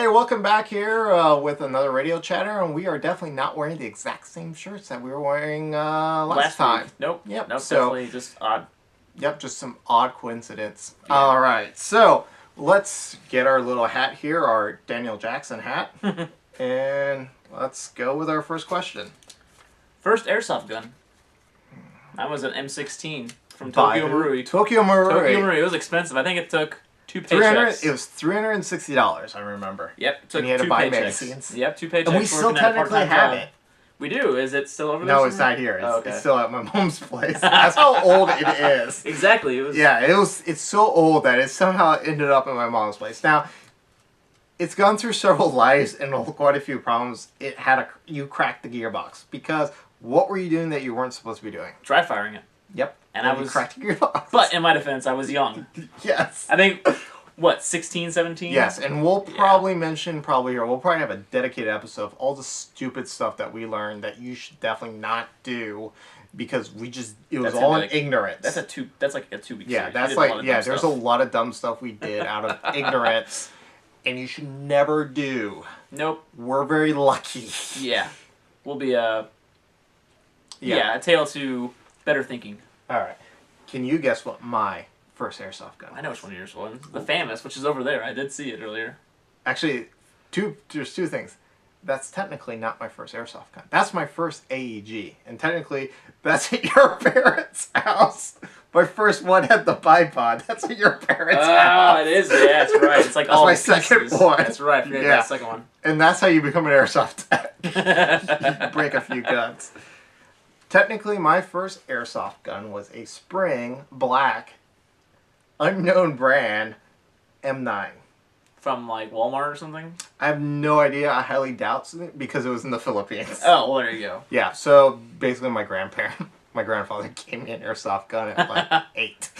everybody, welcome back here with another Radio Chatter, and we are definitely not wearing the exact same shirts that we were wearing last time. Week. Nope. Yep. Nope. So, definitely just odd. Yep, just some odd coincidence. Yeah. All right, so let's get our little hat here, our Daniel Jackson hat, and let's go with our first question. First airsoft gun. That was an M16 from Tokyo Marui. Tokyo Marui. It was expensive. I think it took 2 paychecks. It was $360, I remember. Yep, it took and you had 2 to buy paychecks. magazines. Yep, 2 paychecks. And we still technically have it. We do. Is it still over there? No, it's not here. Okay. It's still at my mom's place. That's how old it is. Exactly. It was. Yeah, it's so old that it somehow ended up at my mom's place. Now, it's gone through several lives and quite a few problems. You cracked the gearbox because what were you doing that you weren't supposed to be doing? Dry firing it. Yep. And I was cracked the gearbox. But in my defense, I was young. Yes. I think. What, 16, 17? Yes, and we'll probably mention here, we'll probably have a dedicated episode of all the stupid stuff that we learned that you should definitely not do because it was all in ignorance. That's like a 2 week Yeah, series. that's there's a lot of dumb stuff we did out of ignorance, and you should never do. Nope. We're very lucky. Yeah. We'll be a tale to better thinking. All right. Can you guess what my first airsoft gun? I know which one yours was. The FAMAS, which is over there. I did see it earlier. Actually, there's two things. That's technically not my first airsoft gun. That's my first AEG. And technically, that's at your parents' house. My first one had the bipod. That's at your parents' house. Oh, it is. Yeah, that's right. It's like that's all my pieces. second one. That's right. I forget that second one. And that's how you become an airsoft tech. You break a few guns. Technically, my first airsoft gun was a Spring black unknown brand M9 from like Walmart or something. I have no idea. I highly doubt it because it was in the Philippines. Oh, well, there you go. Yeah, so basically my grandfather gave me an airsoft gun at like 8.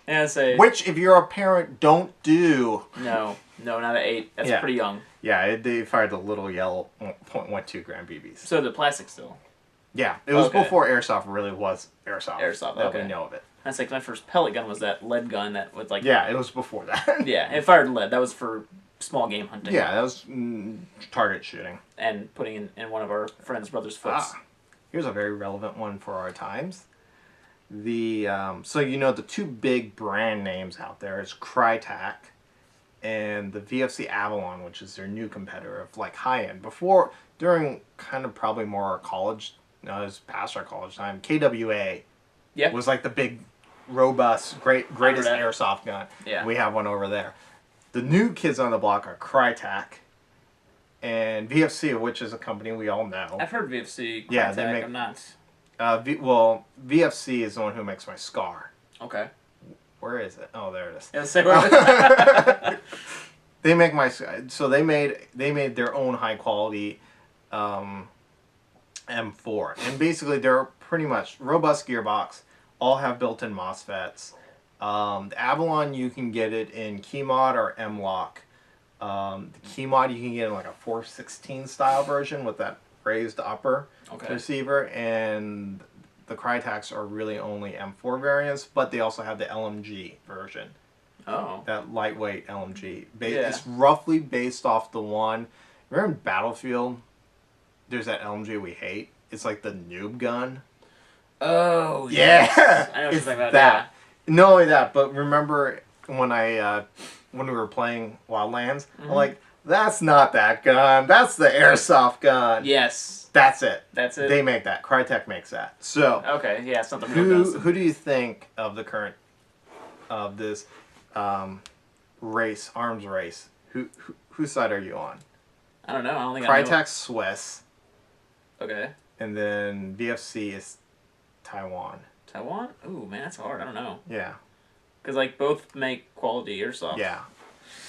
Yeah, which if you're a parent don't do. No, not at 8. That's pretty young. Yeah, they fired the little yellow .12 gram BBs. So the plastic still. Yeah, it was before airsoft really was airsoft. Airsoft, that we know of it. That's like my first pellet gun was that lead gun that was like... Yeah, it was before that. Yeah, it fired lead. That was for small game hunting. Yeah, that was target shooting. And putting in one of our friend's brother's foots. Here's a very relevant one for our times. So you know the two big brand names out there is Crytek and the VFC Avalon, which is their new competitor of like high-end. During kind of probably more our college, it was past our college time, KWA was like the big, robust, greatest airsoft gun. Yeah. We have one over there. The new kids on the block are Crytek and VFC, which is a company we all know. I've heard VFC. Crytek, Yeah, they make... I'm not... VFC is the one who makes my Scar. Okay. Where is it? Oh, there it is. Yeah, say where it is. They make my... So they made their own high-quality M4. And basically, they're pretty much robust gearbox. All have built-in MOSFETs. The Avalon, you can get it in Keymod or M-Lock. The Keymod, you can get in like a 416 style version with that raised upper receiver. And the Crytek's are really only M4 variants, but they also have the LMG version. Oh. That lightweight LMG. It's roughly based off the one... Remember in Battlefield, there's that LMG we hate? It's like the noob gun. Oh, yeah. Yes. I know it's about that. Not only that, but remember when when we were playing Wildlands, I'm like, that's not that gun. That's the airsoft gun. Yes. That's it. That's it. They make that. Crytek makes that. So. Okay. Yeah. It's not the real guns. Who do you think of the current this arms race? Whose side are you on? I don't know. I don't think Crytek's Swiss. Okay. And then VFC is Taiwan. Taiwan? Ooh, man, that's hard. I don't know. Yeah. Because, like, both make quality airsoft. Yeah.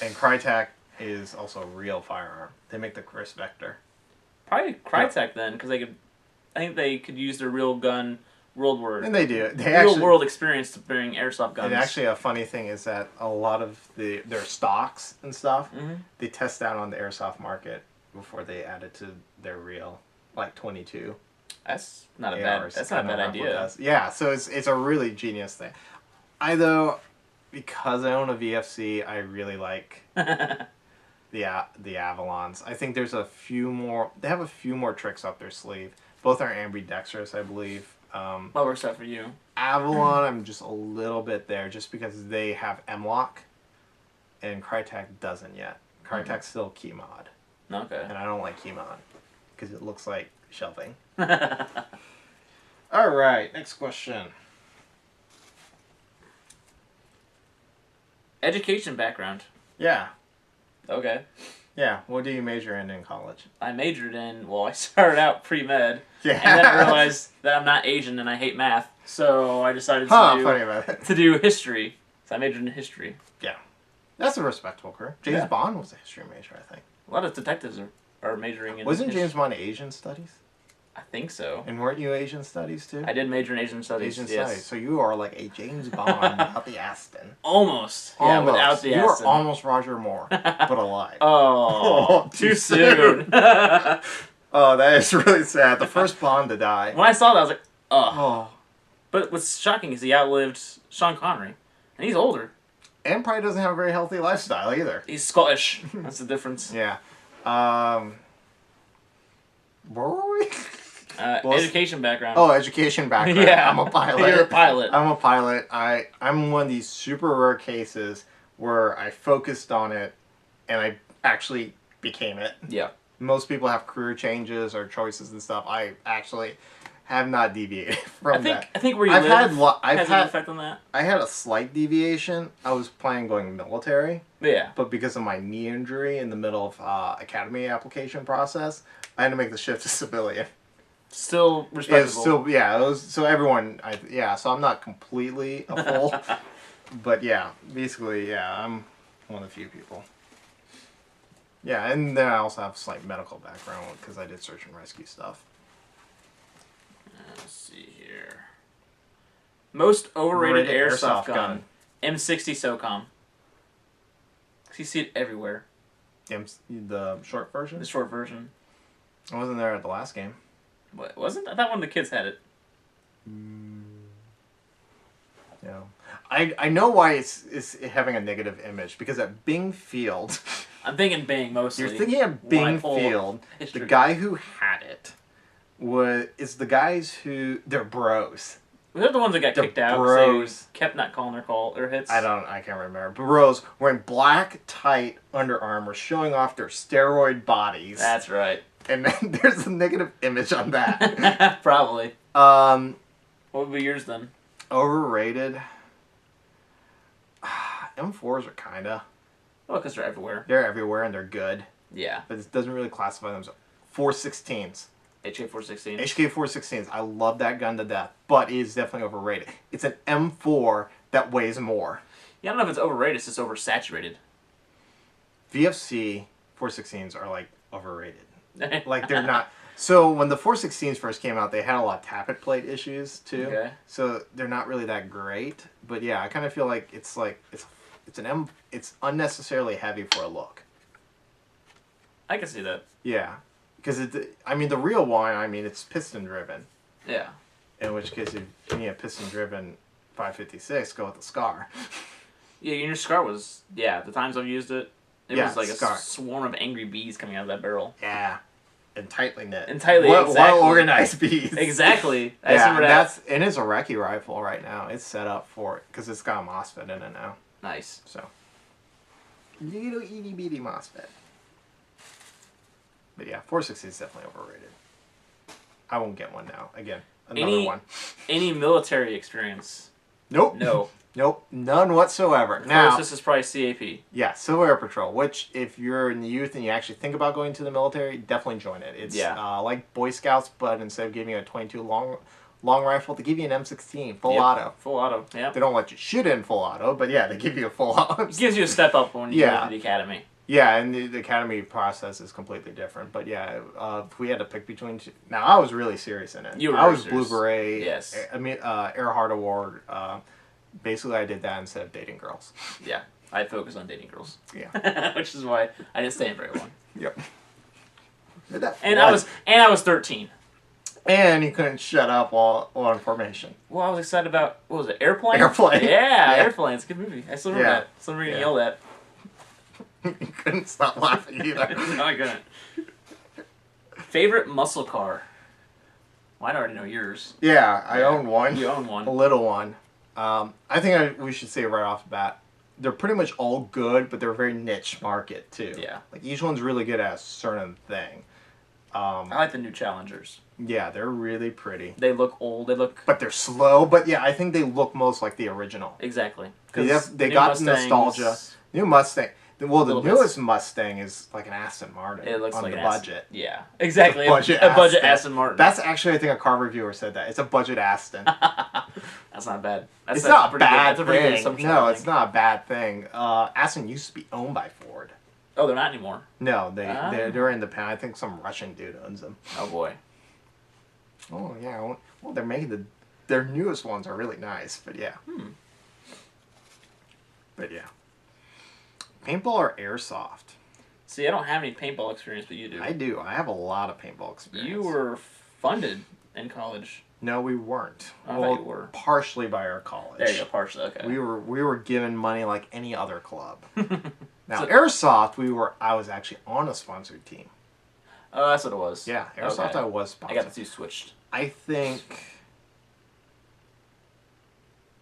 And Crytek is also a real firearm. They make the Chris Vector. Probably Crytek then, because I think they could use their real gun world war. And they do. Real world experience to bring airsoft guns. And actually, a funny thing is that a lot of their stocks and stuff, they test out on the airsoft market before they add it to their real, like 22. That's not a bad idea. Yeah, so it's a really genius thing. Because I own a VFC, I really like the Avalons. I think there's a few more. They have a few more tricks up their sleeve. Both are ambidextrous, I believe. What works out for you? Avalon, I'm just a little bit there, just because they have M-Lock, and Crytek doesn't yet. Crytek's still key mod, Okay. and I don't like key mod because it looks like shelving. All right, next question. Education background. Yeah. Okay. Yeah, what do you major in college? I majored in, well, I started out pre-med. Yeah. And then realized that I'm not Asian and I hate math. So I decided funny about it. to do history. So I majored in history. Yeah. That's a respectable career. James Bond was a history major, I think. A lot of detectives are majoring in Wasn't history. James Bond Asian studies? I think so. And weren't you Asian studies too? I did major in Asian studies. Asian yes. studies. So you are like a James Bond without the Aston. Almost. Yeah, Almost. without the You Aston. are almost Roger Moore, but alive. Oh, too soon. Oh, that is really sad. The first Bond to die. When I saw that, I was like, ugh. Oh. But what's shocking is he outlived Sean Connery. And he's older. And probably doesn't have a very healthy lifestyle either. He's Scottish. That's the difference. Yeah. Where were we? Education background. Oh, education background. Yeah. I'm a pilot. You're a pilot. I'm a pilot. I'm one of these super rare cases where I focused on it and I actually became it. Yeah. Most people have career changes or choices and stuff. I actually have not deviated from that. I think where you I've live has has an effect on that. I had a slight deviation. I was planning going military, Yeah. but because of my knee injury in the middle of academy application process, I had to make the shift to civilian. Still respectable. It's still, yeah, it was, so everyone, so I'm not completely a fool, but yeah, basically, yeah, I'm one of the few people. Yeah, and then I also have slight medical background because I did search and rescue stuff. Let's see here. Most overrated airsoft gun. M60 SOCOM. 'Cause you see it everywhere. The short version? The short version. I wasn't there at the last game. What, was it? I thought one of the kids had it. Yeah. I know why it's having a negative image, because at Bing Field, I'm thinking Bing mostly. you're thinking of Bing Field, the guy who had it is the guys who, they're bros. They're the ones that got They're kicked out. bros. They kept not calling their hits. I can't remember. Bros wearing black, tight Under Armour, showing off their steroid bodies. That's right. And then there's a negative image on that. Probably. What would be yours then? Overrated. M4s are kinda. Well, because they're everywhere. They're everywhere and they're good. Yeah. But it doesn't really classify them as 416s. HK416. HK416s. I love that gun to death, but it is definitely overrated. It's an M4 that weighs more. Yeah, I don't know if it's overrated, it's just oversaturated. VFC 416s are like overrated. Like they're not. So when the 416s first came out, they had a lot of tappet plate issues too. Okay. So they're not really that great. But yeah, I kind of feel like it's it's unnecessarily heavy for a look. I can see that. Yeah, because the real one, it's piston driven. Yeah. In which case, if you need a piston driven 556, go with the Scar. Yeah, your Scar was, the times I've used it, it was like Scar. a swarm of angry bees coming out of that barrel. Yeah. And tightly knit. Exactly. Well organized bees. Exactly. And it's a recce rifle right now. It's set up for it because it's got a MOSFET in it now. Nice. So, little itty bitty MOSFET. But yeah, 460 is definitely overrated. I won't get one now. Again, another one. Any military experience? Nope. No. Nope, none whatsoever. Now, this is probably CAP. Yeah, Civil Air Patrol, which if you're in the youth and you actually think about going to the military, definitely join it. It's like Boy Scouts, but instead of giving you a 22 long rifle, they give you an M16 full auto. Full auto, yeah. They don't let you shoot in full auto, but yeah, they give you a full auto. It gives you a step up when you go to the academy. Yeah, and the academy process is completely different. But yeah, if we had to pick between two, now I was really serious in it. I was Blue Beret. Yes. Earhart Award. Basically, I did that instead of dating girls. Yeah, I focused on dating girls. Yeah, which is why I didn't stay in very long. Yep. I was 13. And you couldn't shut up while on formation. Well, I was excited about, what was it, Airplane? Airplane. Yeah, Airplane. It's a good movie. I still remember that. Still remember getting yelled at. You couldn't stop laughing either. No, I couldn't. Favorite muscle car? Well, I already know yours. Yeah, I own one. You own one. A little one. I think we should say right off the bat, they're pretty much all good, but they're a very niche market too. Yeah. Like each one's really good at a certain thing. I like the new Challengers. Yeah, they're really pretty. They look old. They look. But they're slow. But yeah, I think they look most like the original. Exactly. They got nostalgia. New Mustang. Well, the newest Mustang is like an Aston Martin. It looks on like the an budget. Yeah, exactly. A budget Aston Martin. That's actually, I think a car reviewer said that. It's a budget Aston. That's not bad. It's not a bad thing. No, it's not a bad thing. Aston used to be owned by Ford. Oh, they're not anymore. No, they're independent. I think some Russian dude owns them. Oh boy. Oh yeah. Well, they're making their newest ones are really nice, but yeah. But yeah. Paintball or airsoft? See, I don't have any paintball experience, but you do. I do. I have a lot of paintball experience. You were funded in college. No, we weren't. I thought you were. Partially by our college. There you go, partially. Okay. We were given money like any other club. Now, airsoft, I was actually on a sponsored team. Oh, that's what it was. Yeah, airsoft Okay. I was sponsored. I got the two switched. I think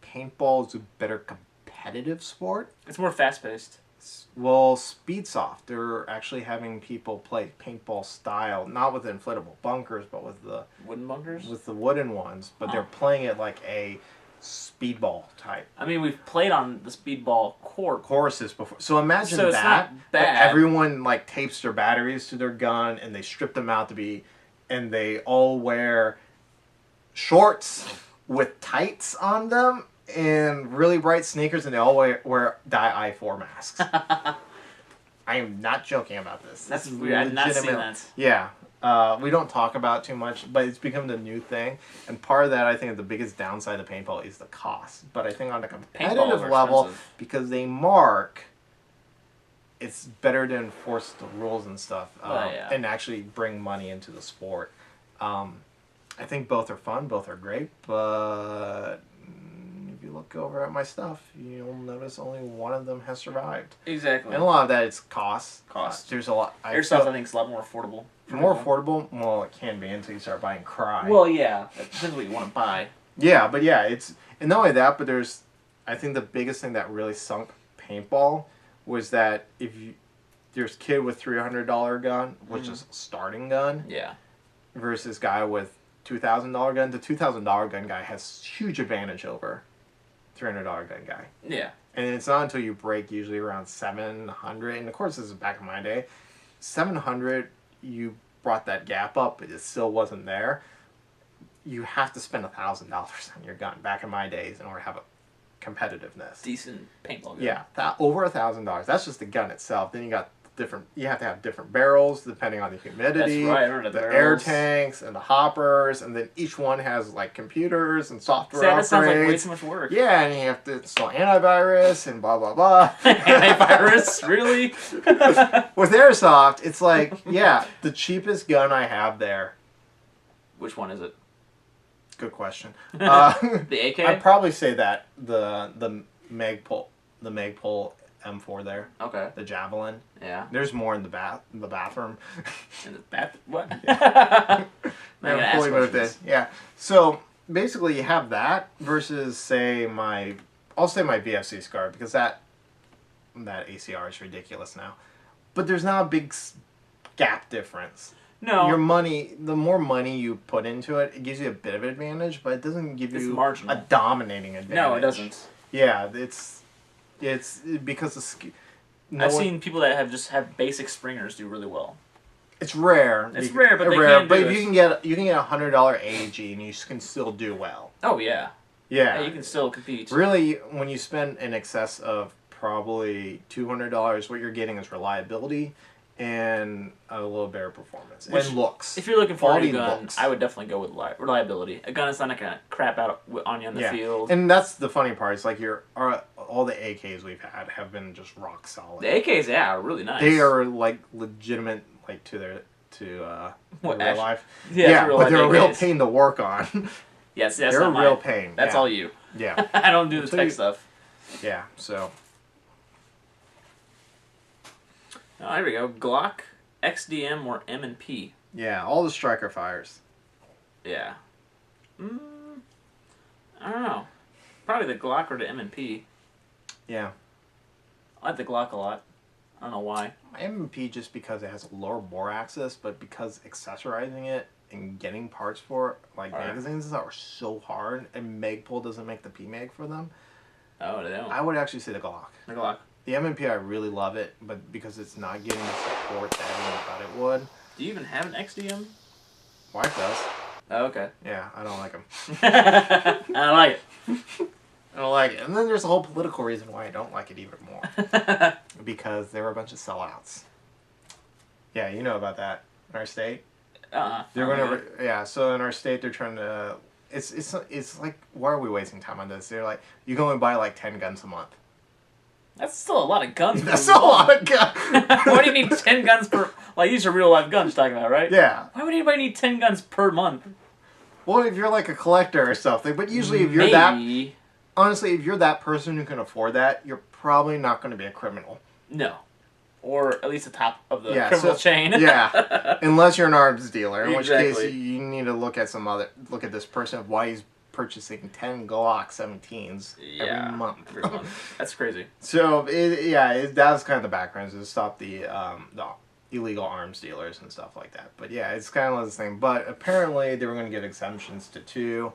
paintball is a better competitive sport. It's more fast paced. Well, Speedsoft, they're actually having people play paintball style, not with inflatable bunkers, but with the wooden bunkers. With the wooden ones, but they're playing it like a speedball type. I mean, we've played on the speedball courses before. So imagine so it's that. Not bad. Everyone like tapes their batteries to their gun, and they strip them out and they all wear shorts with tights on them and really bright sneakers, and they all wear dye I4 masks. I am not joking about this. That's weird. I've not seen that. Yeah. We don't talk about it too much, but it's become the new thing. And part of that, I think, the biggest downside of paintball is the cost. But I think on a competitive level, because they mark, it's better to enforce the rules and stuff and actually bring money into the sport. I think both are fun, both are great, but if you look over at my stuff, you'll notice only one of them has survived. Exactly. And a lot of that is cost. There's a lot. Airsoft, I think, is a lot more affordable. More affordable? Well, it can be until you start buying Cry. Well, yeah. That depends what you want to buy. Yeah, but yeah, and not only that, but I think the biggest thing that really sunk paintball was that there's kid with $300 gun, which is a starting gun. Yeah. Versus guy with $2,000 gun. The $2,000 gun guy has huge advantage over $300 gun guy. Yeah. And it's not until you break usually around 700, and of course this is back in my day, 700, you brought that gap up, but it still wasn't there. You have to spend $1,000 on your gun back in my days in order to have a competitiveness. Decent paintball gun. Yeah, over $1,000. That's just the gun itself. Then you got you have to have different barrels depending on the humidity. That's right. I remember the air tanks and the hoppers, and then each one has like computers and software upgrades. That sounds like way too much work. Yeah, and you have to install antivirus and blah blah blah. Antivirus, really? With Airsoft, it's like the cheapest gun I have there. Which one is it? Good question. The AK? I'd probably say that the Magpul M4 there. Okay. The Javelin. Yeah. There's more in the bathroom. In the bath? What? Yeah. So basically, you have that versus say I'll say my VFC Scar, because that ACR is ridiculous now, but there's not a big gap difference. No. Your money, the more money you put into it, it gives you a bit of advantage, but it doesn't give you marginal. a dominating advantage. No, it doesn't. Yeah, it's because I've seen people that have basic springers do really well. It's rare. It's rare, but they can do it. You can get $100 AAG and you can still do well. Oh yeah. Yeah. You can still compete. Really, when you spend in excess of probably $200, what you're getting is reliability and a little better performance and looks. If you're looking for a gun, looks. I would definitely go with reliability. A gun that's not gonna crap out on you on the field. And that's the funny part. It's like all the AKs we've had have been just rock solid. The AKs, are really nice. They are like legitimate, like to their real life. Yeah, but they're a real pain to work on. Yes, they're a real pain. That's all you. Yeah. I don't do the tech stuff. Yeah. So. Oh, here we go. Glock, XDM, or M&P. Yeah, all the striker fires. Yeah. I don't know. Probably the Glock or the M&P. Yeah. I like the Glock a lot. I don't know why. M&P just because it has a lower bore axis, but because accessorizing it and getting parts for it, like magazines and stuff, are so hard, and Magpul doesn't make the PMag for them. Oh, they don't. I would actually say the Glock. The Glock. The M&P, I really love it, but because it's not getting the support that everyone thought it would. Do you even have an XDM? Wife does. Oh, okay. Yeah, I don't like them. I don't like it. I don't like it. And then there's a whole political reason why I don't like it even more. Because they were a bunch of sellouts. Yeah, you know about that in our state. They're gonna so in our state they're trying to. It's like, why are we wasting time on this? They're like, you can only buy like 10 guns a month. That's still a lot of guns. That's still a lot of guns. Why do you need 10 guns per? Like, these are real life guns you're talking about, right? Yeah. Why would anybody need 10 guns per month? Well, if you're like a collector or something, but usually if you're honestly, if you're that person who can afford that, you're probably not going to be a criminal. No. Or at least the top of the criminal chain. Yeah. Unless you're an arms dealer, in Exactly. which case you need to look at this person of why he's purchasing 10 Glock 17s every month. Every month. That's crazy. So, that was kind of the background, to stop the illegal arms dealers and stuff like that. But yeah, it's kind of the same. But apparently they were going to give exemptions to 2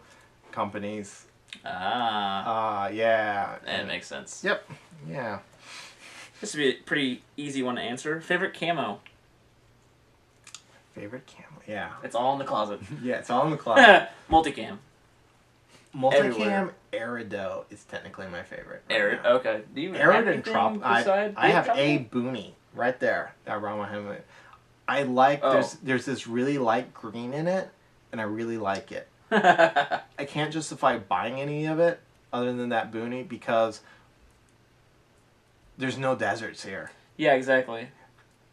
companies. Yeah. That makes sense. Yep. Yeah. This would be a pretty easy one to answer. Favorite camo? Favorite camo? Yeah. It's all in the closet. Yeah, it's all in the closet. Multicam. Multicam Arido is technically my favorite. Arid. Okay. Do you Arid and Trop? I have a Boonie right there. That around my helmet. I like. There's this really light green in it, and I really like it. I can't justify buying any of it other than that Boonie because there's no deserts here. Yeah, exactly.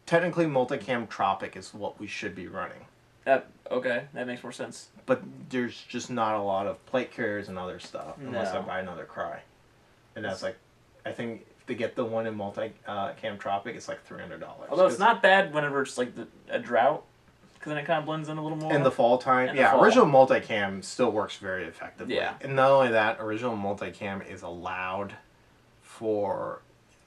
Technically, Multicam Tropic is what we should be running. Okay, that makes more sense. But there's just not a lot of plate carriers and other stuff unless I buy another Cry. And that's like, I think to get the one in Multicam Tropic, it's like $300. Although it's not bad whenever it's like a drought, because then it kind of blends in a little more. In the fall time, original Multicam still works very effectively. Yeah. And not only that, original Multicam is allowed for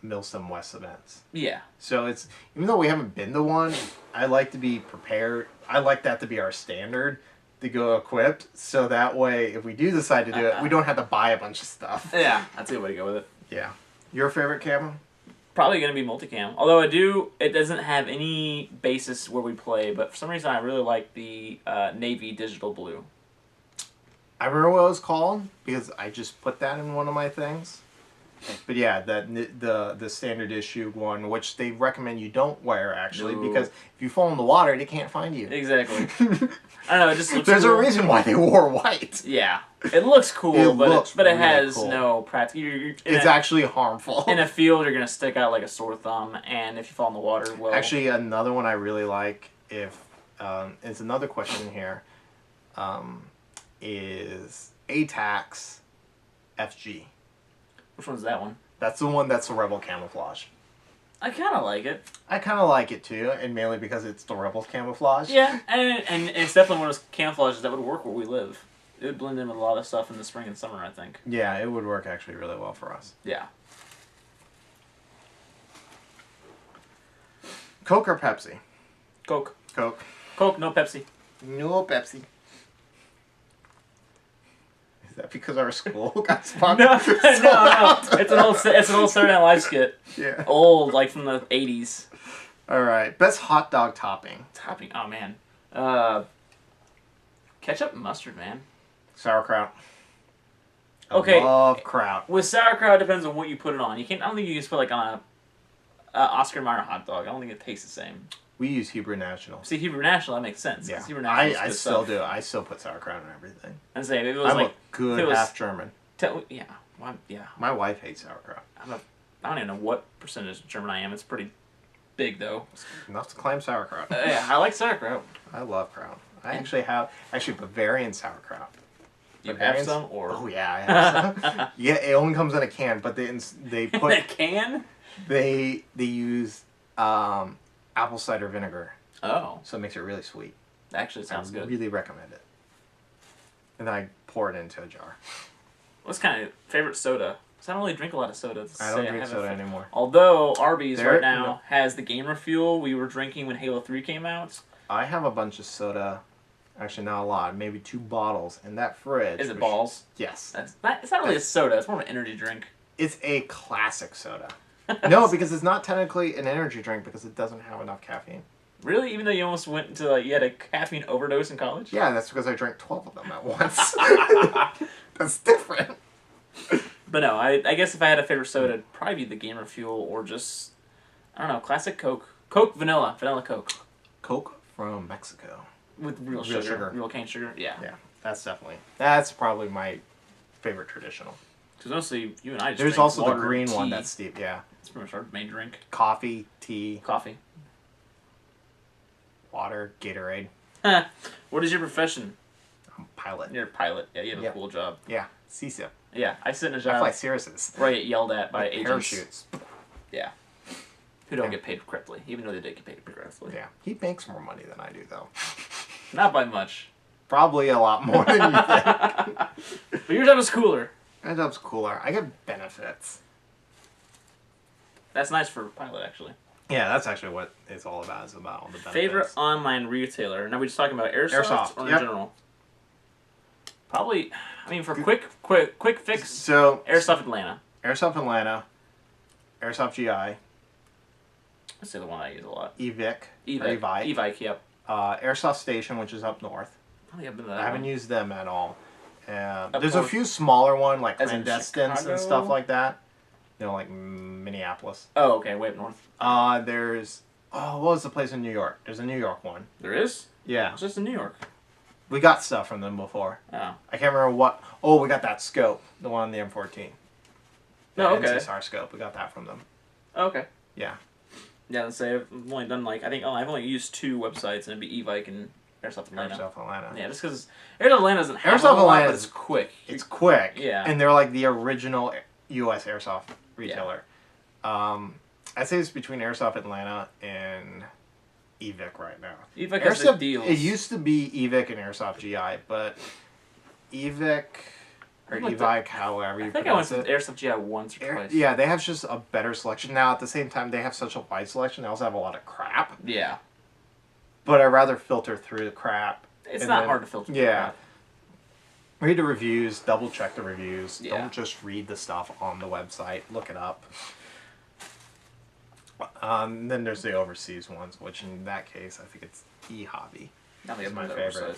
Milsim West events. Yeah. So it's, even though we haven't been to one, I like to be prepared. I like that to be our standard, to go equipped, so that way if we do decide to do it, we don't have to buy a bunch of stuff. Yeah, that's a good way to go with it. Yeah. Your favorite camo? Probably going to be Multicam. Although it doesn't have any basis where we play, but for some reason I really like the Navy Digital Blue. I remember what it was called, because I just put that in one of my things. But yeah, the standard issue one, which they recommend you don't wear, actually, because if you fall in the water, they can't find you. Exactly. I don't know, it just looks There's cool. a reason why they wore white. Yeah. It looks cool, but it really has cool. no practical... It's actually harmful. In a field, you're going to stick out like a sore thumb, and if you fall in the water, well... Actually, another one I really like, it's another question here, is ATAX FG. Which one's that one? That's the one that's the Rebel camouflage. I kind of like it. I kind of like it too, and mainly because it's the Rebel camouflage. Yeah, and it's definitely one of those camouflages that would work where we live. It would blend in with a lot of stuff in the spring and summer, I think. Yeah, it would work actually really well for us. Yeah. Coke or Pepsi? Coke. Coke. Coke, no Pepsi. No Pepsi. Is that because our school got sponsored? No. It's an old Saturday Night Live skit. Yeah. Old, like from the 80s. All right. Best hot dog topping. Topping. Oh man. Ketchup and mustard, man. Sauerkraut. Okay. I love kraut. With sauerkraut, it depends on what you put it on. You can't. I don't think you can just put like on a Oscar Mayer hot dog. I don't think it tastes the same. We use Hebrew National. See, Hebrew National, that makes sense. Yeah. Hebrew National I still do. I still put sauerkraut on everything. And say if it was I'm like a good half German. Yeah. Well, yeah. My wife hates sauerkraut. I don't even know what percentage German I am. It's pretty big though. Enough to claim sauerkraut. Yeah, I like sauerkraut. I love kraut. I actually have Bavarian sauerkraut. You have some, or oh yeah, I have some. Yeah, it only comes in a can, but they put in a can. They use apple cider vinegar. Oh, So it makes it really sweet. actually, sounds I good. really recommend it. And then I pour it into a jar. What's kind of favorite soda? Because I don't really drink a lot of soda. I don't drink soda anymore. Although Arby's There- right now has the Gamer Fuel we were drinking when Halo 3 came out. I have a bunch of soda. Actually, not a lot. Maybe 2 bottles in that fridge. Is it balls? Yes. It's not really a soda. It's more of an energy drink. It's a classic soda. No, because it's not technically an energy drink because it doesn't have enough caffeine. Really? Even though you almost went into you had a caffeine overdose in college? Yeah, that's because I drank 12 of them at once. That's different. But no, I guess if I had a favorite soda, it'd probably be the Gamer Fuel or just, I don't know, classic Coke. Coke Vanilla Coke. Coke from Mexico. With real sugar. Real cane sugar, yeah. Yeah, that's probably my favorite traditional. Because honestly, you and I just There's drink also the water, green one tea. that's steep, yeah. It's pretty much our main drink. Coffee, tea, Coffee. water, Gatorade. What is your profession? I'm a pilot. You're a pilot. Yeah, you have a cool job. Yeah, CSIP. Yeah, I sit in a I job fly Cirruses. where I get yelled at by agents. Parachutes. Yeah. Who don't get paid correctly, even though they did get paid correctly. Yeah, he makes more money than I do, though. Not by much. Probably a lot more than you think. But your job is cooler. My job's cooler. I get benefits. That's nice for a pilot, actually. Yeah, that's actually what it's all about. It's about all the benefits. Favorite online retailer? Now we're just talking about Airsoft or in general? Probably, I mean, for quick fix, So Airsoft Atlanta. Airsoft Atlanta, Airsoft GI, Let's say the one I use a lot. Evic, Evike, yep. Airsoft Station, which is up north. I don't think I've been to that I haven't one. used them at all. Up There's a north? few smaller ones like As in Clandestines Chicago? and stuff like that. You know, like Minneapolis. Oh, okay, way up north. There's what was the place in New York? There's a New York one. There is? Yeah, It's just in New York. we got stuff from them before. Oh. I can't remember what. Oh, we got that scope, the one on the M14. The Oh, okay. NCSR scope. We got that from them. Oh, okay. Yeah. Yeah, let's say I've only done I've only used 2 websites, and it'd be Evike and Airsoft Atlanta. Airsoft Atlanta. Yeah, just because Airsoft Atlanta doesn't have Airsoft a lot, Atlanta but it's quick. It's quick. Yeah. And they're like the original U.S. Airsoft retailer. I'd say it's between Airsoft Atlanta and Evic right now. Evike has the deals. It used to be Evic and Airsoft GI, but Evic or Evike, however you I think I went pronounce to it. Airsoft GI once or twice. Yeah, they have just a better selection. Now, at the same time, they have such a wide selection. They also have a lot of crap. Yeah. But I'd rather filter through the crap. It's not hard to filter through crap. Read the reviews, double check the reviews. Yeah. Don't just read the stuff on the website. Look it up. Then there's the overseas ones, which in that case, I think it's eHobby. Not It's my my favorite.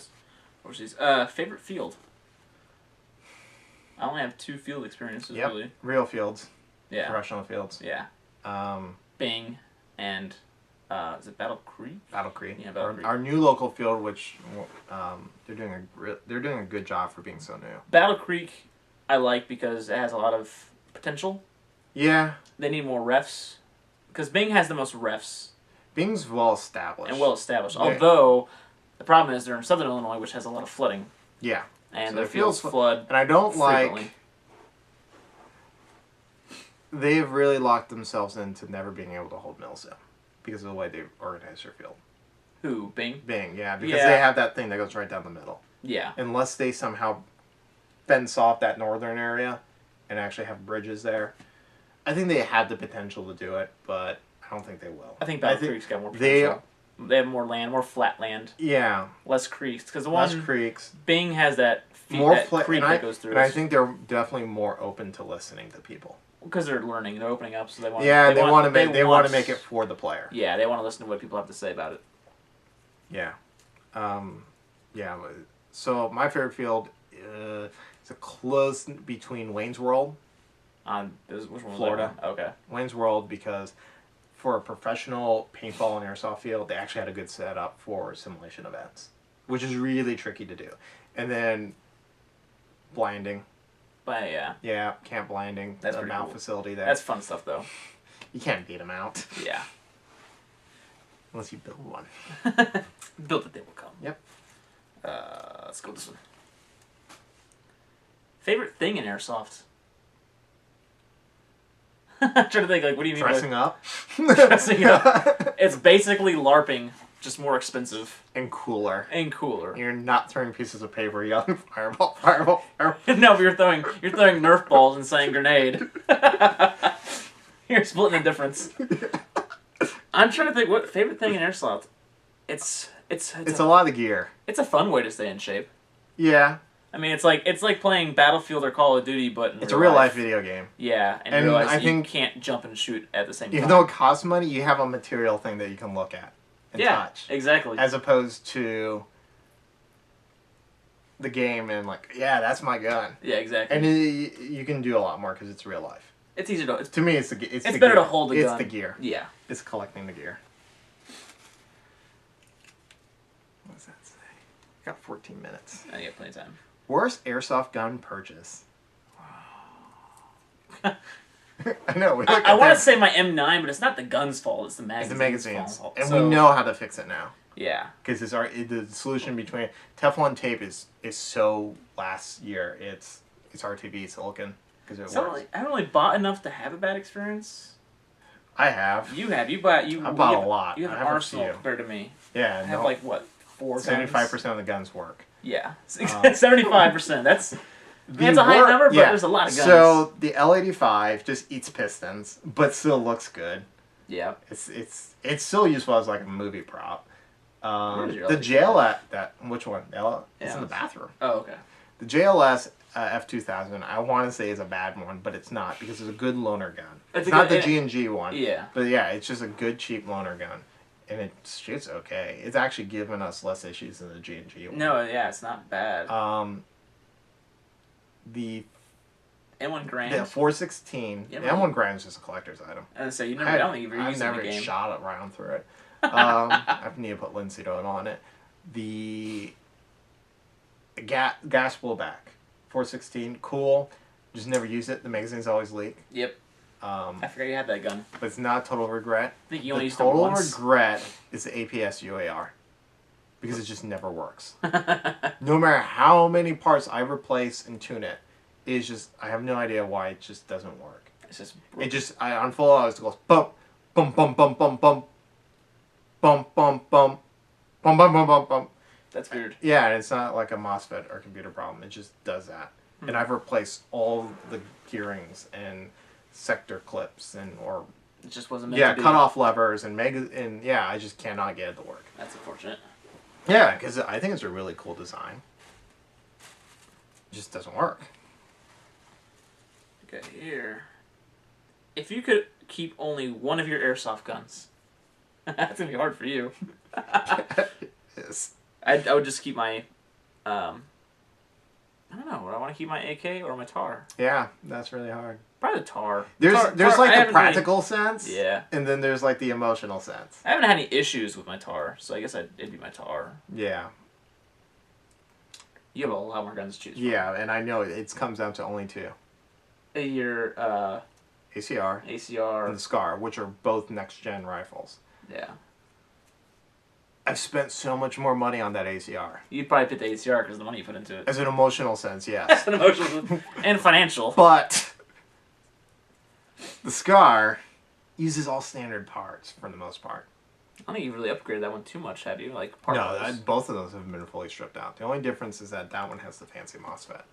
Overseas. Favorite field? I only have 2 field experiences, Yep. really. Real fields. Yeah. Professional fields. Yeah. Bing and, is it Battle Creek? Battle Creek. Yeah, Battle Creek. Our new local field, which they're doing a good job for being so new. Battle Creek, I like because it has a lot of potential. Yeah. They need more refs. Because Bing has the most refs. Bing's well established. And well established. Yeah. Although, the problem is they're in southern Illinois, which has a lot of flooding. Yeah. And So their the fields fields flood And I don't frequently. like. They've really locked themselves into never being able to hold mills in because of the way they organize their field. Who? Bing? Bing, yeah, because Yeah. they have that thing that goes right down the middle. Yeah. Unless they somehow fence off that northern area and actually have bridges there, I think they have the potential to do it, but I don't think they will. I think Battle Creek's got more they- potential. They have more land, more flat land, Yeah, less creeks. Because the less one creeks, Bing has that, more that creek that goes through. and I think they're definitely more open to listening to people. Because they're learning, they're opening up, so they want. Yeah, they want to make it for the player. Yeah, they want to listen to what people have to say about it. Yeah, yeah. So my favorite field is a close between Wayne's World, Which one was Florida. that one? Okay. Wayne's World, because for a professional paintball and airsoft field, they actually had a good setup for simulation events, which is really tricky to do. And then blinding. But yeah, Yeah, camp blinding. That's the pretty mount cool. facility there. that's fun stuff though. You can't beat them out Yeah. unless you build one. Built it, they will come. Yep. Let's go with this one. Favorite thing in Airsoft? I'm trying to think, like, what do you mean Dressing up? dressing up? It's basically LARPing, just more expensive. And cooler. And cooler. You're not throwing pieces of paper yelling fireball, fireball, fireball. No, but you're throwing Nerf balls and saying grenade. You're splitting the difference. I'm trying to think what favorite thing in Airsoft. It's a lot of gear. It's a fun way to stay in shape. Yeah. I mean, it's like playing Battlefield or Call of Duty, but it's a real life video game. Yeah, and you realize you can't jump and shoot at the same time. Even though it costs money, you have a material thing that you can look at and touch. Exactly. As opposed to the game and like, yeah, that's my gun. Yeah, exactly. And you can do a lot more because it's real life. It's easier to. To me, it's the it's better to hold the gun. It's the gear. Yeah. It's collecting the gear. What does that say? Got 14 minutes. I got plenty of time. Worst airsoft gun purchase. I know. I want to say my M9, but it's not the gun's fault. It's the magazine. It's the magazine's fault. And we know how to fix it now. Yeah. Because the solution between Teflon tape is so last year. It's RTB silicon because it works. I haven't really bought enough to have a bad experience. I have. You have. I bought a lot. You have I an arsenal compared to me. Yeah. I have like what 4 75% of the guns work. Yeah. 75%. That's a high number, but there's a lot of guns. So the L85 just eats pistons, but still looks good. Yeah. It's still useful as like a movie prop. The JLS which one? It's in the bathroom. Oh, okay. The JLS F2000, I want to say is a bad one, but it's not because it's a good loaner gun. It's not the G&G one. Yeah. But yeah, it's just a good cheap loaner gun. And it shoots okay. It's actually given us less issues than the G&G one. No, yeah, it's not bad. The M1 Grand. The 416. The M1 Grand is just a collector's item. And so I don't think you've ever used it in the game. I've never shot around through it. I need to put linseed oil on it. The gas blowback 416, cool. Just never use it. The magazines always leak. Yep. I forgot you had that gun. But it's not a total regret. I think you only used it once. Total regret is the APS UAR. Because it just never works. No matter how many parts I replace and tune it, it's just, I have no idea why it just doesn't work. It's just... on full auto, it goes bump, bump, bump, bump, bump, bump, bump, bump, bump, bump, bump, bump, bump, bump. That's weird. Yeah, and it's not like a MOSFET or computer problem. It just does that. And I've replaced all the gearings and sector clips or it just wasn't meant to be. cut off levers and I just cannot get it to work. That's unfortunate. Yeah, because I think it's a really cool design. It just doesn't work. Okay, here. If you could keep only one of your airsoft guns, that's gonna be hard for you. Yes. I would just keep my, I don't know. Would I want to keep my AK or my TAR? Yeah, that's really hard. Probably the TAR. There's like the practical sense. Yeah. And then there's like the emotional sense. I haven't had any issues with my TAR, so I guess it'd be my TAR. Yeah. You have a lot more guns to choose from. Yeah, and I know it comes down to only two. Your ACR, and the SCAR, which are both next-gen rifles. Yeah. I've spent so much more money on that ACR. You'd probably pick the ACR because of the money you put into it. As an emotional sense, yes. An emotional and financial. But the SCAR uses all standard parts for the most part. I don't think you've really upgraded that one too much, have you? Like both of those have been fully stripped out. The only difference is that one has the fancy MOSFET,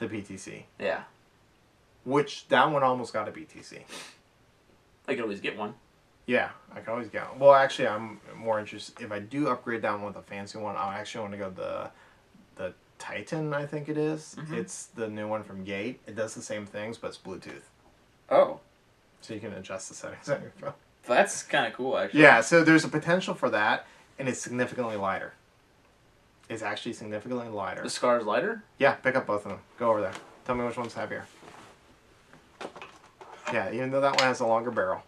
the BTC. Yeah. Which that one almost got a BTC. I could always get one. Yeah, I can always get one. Well, actually, I'm more interested. If I do upgrade that one with a fancy one, I actually want to go the Titan, I think it is. Mm-hmm. It's the new one from Gate. It does the same things, but it's Bluetooth. Oh. So you can adjust the settings on your phone. That's kind of cool, actually. Yeah, so there's a potential for that, and it's significantly lighter. It's actually significantly lighter. The SCAR is lighter? Yeah, pick up both of them. Go over there. Tell me which one's heavier. Yeah, even though that one has a longer barrel.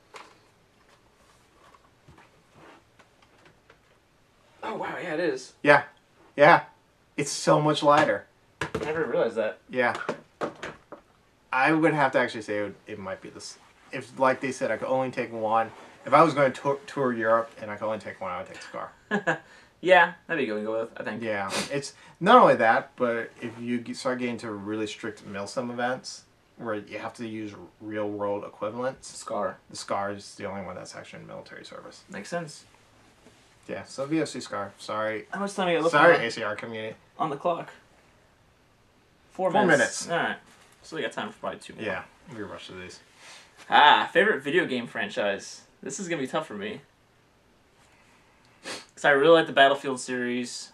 Oh, wow, yeah, it is. Yeah. Yeah. It's so much lighter. I never realized that. Yeah. I would have to actually say it might be this. If, like they said, I could only take one. If I was going to tour Europe and I could only take one, I would take SCAR. Yeah, that'd be good to go with, I think. Yeah. It's not only that, but if you start getting to really strict MILSIM events, where you have to use real world equivalents. Scar. The SCAR is the only one that's actually in military service. Makes sense. Yeah, so VOC SCAR. Sorry. How much time you got left Sorry, ACR community. on the clock? 4 4 minutes. minutes. Alright. So we got time for probably 2 more. Yeah, we rushed through these. Favorite video game franchise. This is going to be tough for me. Because I really like the Battlefield series.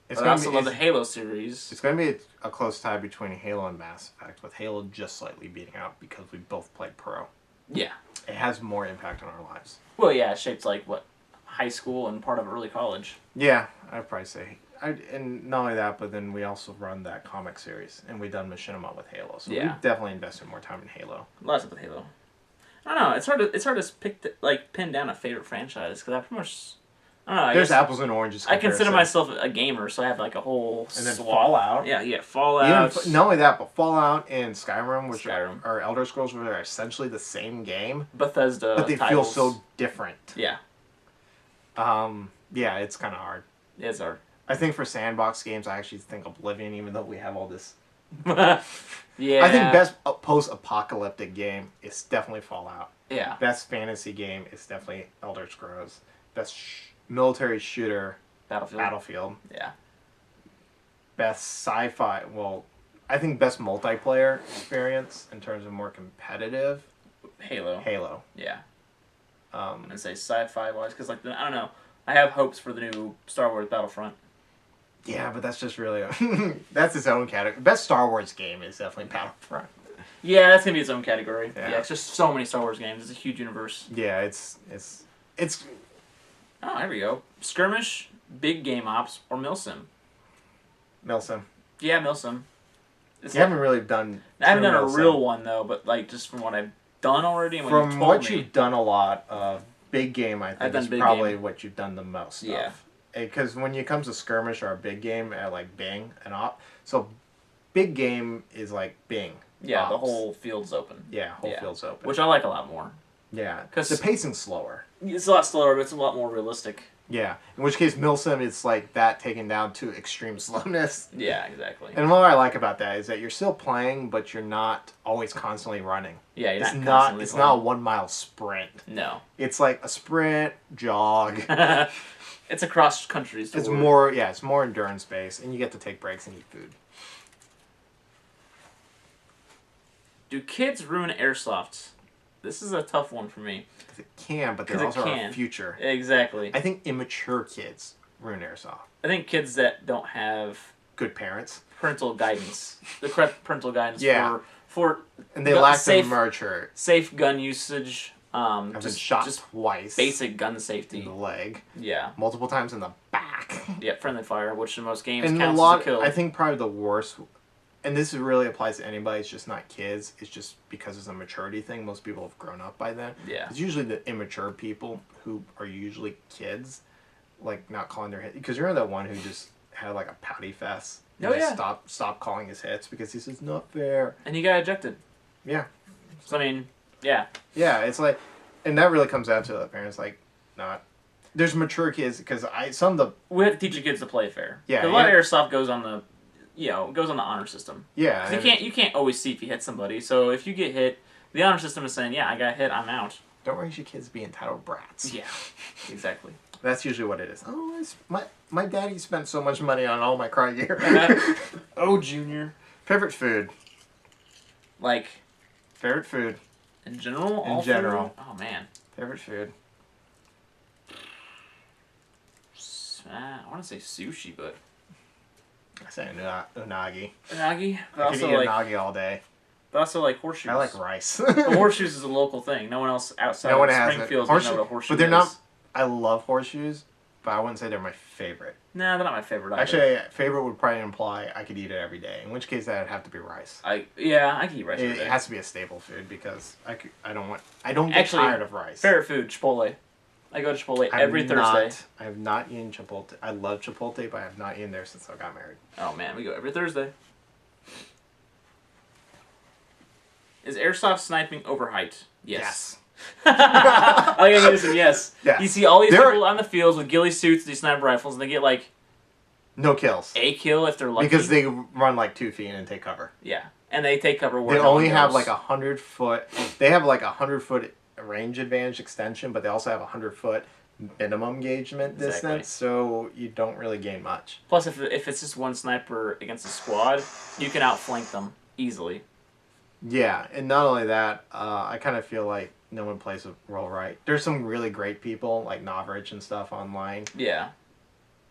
But I also love the Halo series. It's going to be a close tie between Halo and Mass Effect, with Halo just slightly beating out because we both played Pro. Yeah. It has more impact on our lives. Well, yeah, it shaped like, what, high school and part of early college. Yeah, I'd probably say. And not only that, but then we also run that comic series, and we've done Machinima with Halo. So Yeah. we've definitely invested more time in Halo. Lots with Halo. I don't know. It's hard to pin down a favorite franchise because I pretty much. I don't know. There's apples and oranges. I consider myself a gamer, so I have like a whole. And then Fallout. Yeah, Fallout. Even, not only that, but Fallout and Skyrim, which Skyrim. are Elder Scrolls, which are essentially the same game, Bethesda. but they feel titles. so different. Yeah. Yeah, it's kind of hard. Yeah, it's hard. I think for sandbox games, I actually think Oblivion, even though we have all this. Yeah. I think best post-apocalyptic game is definitely Fallout. Yeah. Best fantasy game is definitely Elder Scrolls. Best military shooter, Battlefield. Yeah. Best sci-fi, well, I think best multiplayer experience in terms of more competitive. Halo. Yeah. Um, I'd say sci-fi wise, because like I don't know, I have hopes for the new Star Wars Battlefront. yeah, but that's just really that's its own category. Best Star Wars game is definitely Battlefront. Yeah, that's gonna be its own category. Yeah. Yeah, it's just so many Star Wars games. It's a huge universe. Yeah, it's. Oh, there we go. Skirmish, Big Game Ops, or Milsim. Milsim. Yeah, Milsim. You haven't really done. I haven't done a Milsim. real one though, but like just from what I've done already and what From you've told what me. you've done a lot of, Big Game, I I've think done is Big probably Game. what you've done the most Yeah. of. Because when it comes to Skirmish or a Big Game, at like Bing and Op, so Big Game is like Bing. Yeah, the Ops. whole field's open. Yeah, whole field's open. Which I like a lot more. Yeah, 'Cause- the pacing's slower. It's a lot slower, but it's a lot more realistic. Yeah, in which case Milsim, it's like that taken down to extreme slowness. Yeah, exactly. And what I like about that is that you're still playing, but you're not always constantly running. Yeah, you're It's not not. constantly It's playing. not a 1 mile sprint. No. It's like a sprint, jog. It's a cross country sport. It's more. Yeah, it's more endurance based, and you get to take breaks and eat food. Do kids ruin Airsoft? This is a tough one for me. Because it can, but 'Cause they're it also our can. future. Exactly. I think immature kids ruin airsoft. I think kids that don't have Good parents, parental guidance, the correct parental guidance Yeah. for and they Gu- lack the safe- mature. safe gun usage, I've been shot just twice basic gun in safety. the leg, Yeah. multiple times in the back. Yeah, friendly fire, which in most games And a counts lot, as a kill. I think probably the worst, and this really applies to anybody, it's just not kids, it's just because it's a maturity thing, most people have grown up by then. Yeah. It's usually the immature people who are usually kids, like not calling their hit, because you're that one who just had like a pouty fest. Oh, yeah. Stop calling his hits because this is not fair. And he got ejected. Yeah. So, I mean, yeah. Yeah, it's like, and that really comes down to the parents, like, not, there's mature kids, because some of the, We have to teach the kids to play fair. Yeah, 'Cause a lot yeah. of Airsoft goes on the, goes on the honor system. yeah. 'Cause you can't always see if you hit somebody. So if you get hit, the honor system is saying, yeah, I got hit, I'm out. Don't raise your kids to be entitled brats. Yeah, exactly. That's usually what it is. Oh, my daddy spent so much money on all my cry gear. Oh, Junior. Favorite food. Like, Favorite food. in general? In all general. food? Oh, man. Favorite food. I want to say sushi, but... I say unagi. Unagi? But I could also, eat like, unagi all day. horseshoes. I like rice. But horseshoes is a local thing. No one else outside No one of has it. Springfield Horseshoe- know what a horseshoe but they're is. not. I love horseshoes, but I wouldn't say they're my favorite. Nah, they're not my favorite either. Actually, favorite would probably imply I could eat it every day. In which case, that'd have to be rice. I can eat rice every It day. has to be a staple food because I don't get Actually, tired of rice. Favorite food, Chipotle. I go to Chipotle every Thursday. I have not eaten Chipotle. I love Chipotle, but I have not eaten there since I got married. Oh man, we go every Thursday. Is airsoft sniping overhyped? Yes. All you gotta do is say yes. Yes. You see all these There are- people on the fields with ghillie suits, these sniper rifles, and they get like No kills. a kill if they're lucky. Because they run like 2 feet and take cover. Yeah. And they take cover where They no one only have goes. like 100-foot. They have like 100-foot range advantage extension, but they also have 100-foot minimum engagement Exactly. distance, so you don't really gain much. Plus, if it's just one sniper against a squad, you can outflank them easily. Yeah, and not only that, I kind of feel like no one plays the role right. There's some really great people like Novrich and stuff online, Yeah.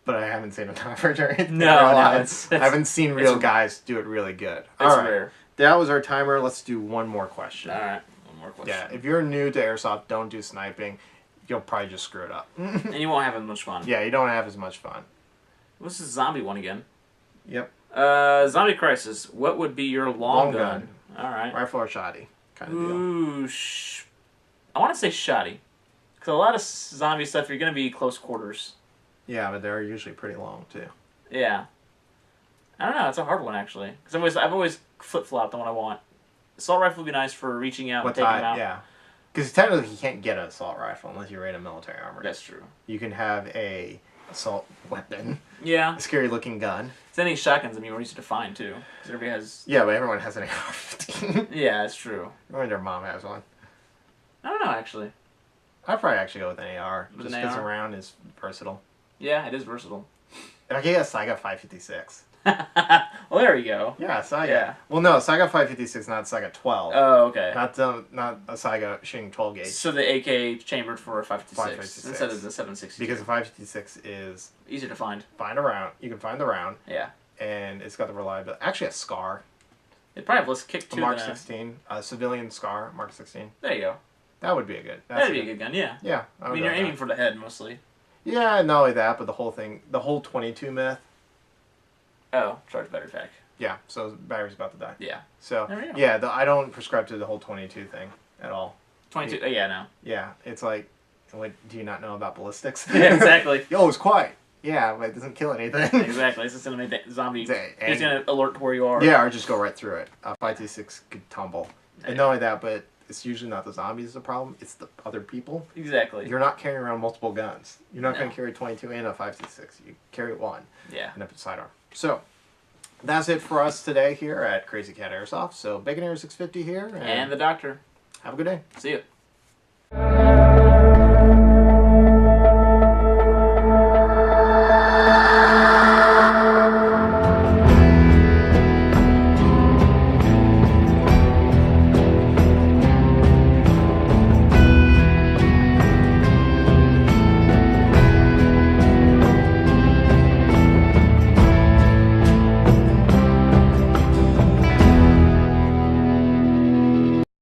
but I haven't seen a Novrich or anything. No, real no, life. I haven't seen real guys do it really good. All It's right, rare. that was our timer. Let's do one more question. All right. One more question. Yeah, if you're new to airsoft, don't do sniping. You'll probably just screw it up. And you won't have as much fun. Yeah, you don't have as much fun. What's the zombie one again? Yep. Zombie Crisis. What would be your long gun? All right. Rifle or shoddy kind of deal. Ooh, I want to say shoddy. Because a lot of zombie stuff, you're going to be close quarters. Yeah, but they're usually pretty long too. Yeah. I don't know. It's a hard one, actually. Because I've always flip-flopped on what I want. Assault rifle would be nice for reaching out and taking them out. Yeah. Because technically you can't get an assault rifle unless you're in a military armor. That's true. You can have a assault weapon. Yeah. A scary looking gun. Sending shotguns, I mean, we're easy to find, too. Because everybody has... Yeah, but everyone has an AR-15. Yeah, that's true. Or their mom has one. I don't know, actually. I'd probably actually go with an AR. With Just an because AR? a round is versatile. Yeah, it is versatile. If I get a Saiga 556. Well, there we go. Yeah, Saiga. Yeah. Well, no, Saiga 556, not Saiga 12. Oh, okay. Not a Saiga shooting 12 gauge. So the AK chambered for a 556 instead of the 760. Because the 556 is Easier to find. find a round. You can find the round, Yeah. and it's got the reliability. Actually, a SCAR, It probably have less kick a too. Mark than 16, a civilian SCAR, Mark 16. There you go. That would be a good. That'd be a good gun, yeah. Yeah, I would mean, go you're with aiming that. for the head mostly. Yeah, not only that, but the whole thing, the whole 22 myth. Oh, charge battery pack. Yeah, so battery's about to die. Yeah. So There we go. yeah, I don't prescribe to the whole 22 thing at all. 22. Yeah, no. Yeah, it's like, what do you not know about ballistics? Yeah, exactly. Oh, it's quiet. Yeah, but it doesn't kill anything. Exactly. It's just gonna make that zombie. It's a- It's gonna alert to where you are. Yeah, or just go right through it. 526 could tumble. And Yeah. not only that, but it's usually not the zombies the problem, it's the other people. Exactly. You're not carrying around multiple guns. You're not No. going to carry 22 and a 526. You carry one Yeah. and a sidearm. So, that's it for us today here at Crazy Cat Airsoft. So, Bacon Air 650 here. And the doctor. Have a good day. See you.